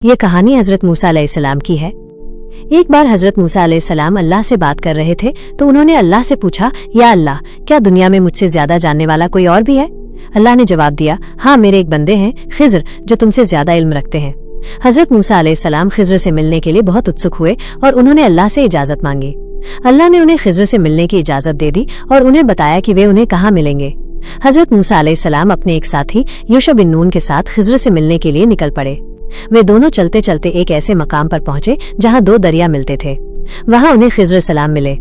ये कहानी हजरत मूसा अलैहिस्सलाम की है। एक बार हजरत मूसा अलैहिस्सलाम अल्लाह से बात कर रहे थे तो उन्होंने अल्लाह से पूछा, या अल्लाह, क्या दुनिया में मुझसे ज्यादा जानने वाला कोई और भी है? अल्लाह ने जवाब दिया, हाँ, मेरे एक बंदे हैं खिज्र, जो तुमसे ज्यादा इल्म रखते हैं। हजरत मूसा अलैहिस्सलाम खिज्र से मिलने के लिए बहुत उत्सुक हुए और उन्होंने अल्लाह से इजाजत मांगी। अल्लाह ने उन्हें खिज्र से मिलने की इजाजत दे दी और उन्हें बताया कि वे उन्हें कहाँ मिलेंगे। हजरत मूसा अलैहिस्सलाम अपने एक साथी यूशा बिन नून के साथ खिज्र से मिलने के लिए निकल पड़े। वे दोनों चलते चलते एक ऐसे मकाम पर पहुंचे जहां दो दरिया मिलते थे। वहां उन्हें खिज्र सलाम मिले।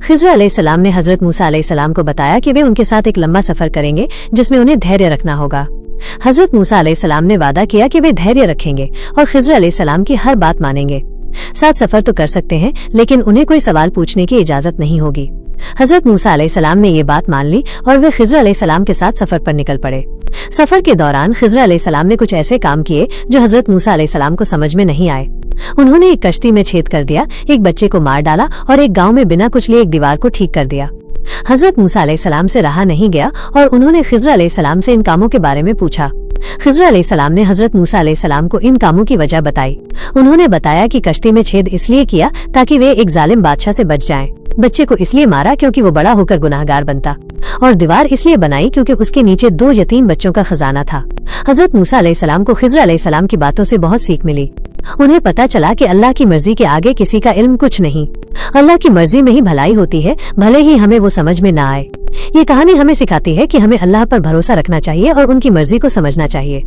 खिज्र अलैहिस्सलाम ने हजरत मूसा अलैहिस्सलाम को बताया कि वे उनके साथ एक लंबा सफर करेंगे जिसमें उन्हें धैर्य रखना होगा। हजरत मूसा अलैहिस्सलाम ने वादा किया कि वे धैर्य रखेंगे और खिज्र अलैहिस्सलाम की हर बात मानेंगे। साथ सफर तो कर सकते हैं, लेकिन उन्हें कोई सवाल पूछने की इजाजत नहीं होगी। हजरत मूसा अलैहिस्सलाम ने ये बात मान ली और वे खिज्र अलैहिस्सलाम के साथ सफर पर निकल पड़े। सफर के दौरान खिज्र अलैहिस्सलाम ने कुछ ऐसे काम किए जो हजरत मूसा अलैहिस्सलाम को समझ में नहीं आए। उन्होंने एक कश्ती में छेद कर दिया, एक बच्चे को मार डाला और एक गांव में बिना कुछ लिए एक दीवार को ठीक कर दिया। हजरत मूसा अलैहिस्सलाम से रहा नहीं गया और उन्होंने खिज्र अलैहिस्सलाम से इन कामों के बारे में पूछा। खिज्र अलैहिस्सलाम ने हजरत मूसा अलैहिस्सलाम को इन कामों की वजह बताई। उन्होंने बताया कि कश्ती में छेद इसलिए किया ताकि वे एक जालिम बादशाह से बच जाएं। बच्चे को इसलिए मारा क्योंकि वो बड़ा होकर गुनाहगार बनता, और दीवार इसलिए बनाई क्योंकि उसके नीचे दो यतीम बच्चों का खजाना था। हजरत मूसा अलैहिस्सलाम को खिज्र अलैहिस्सलाम की बातों से बहुत सीख मिली। उन्हें पता चला कि अल्लाह की मर्जी के आगे किसी का इल्म कुछ नहीं। अल्लाह की मर्जी में ही भलाई होती है, भले ही हमें वो समझ में ना आए। ये कहानी हमें सिखाती है कि हमें अल्लाह पर भरोसा रखना चाहिए और उनकी मर्जी को समझना चाहिए।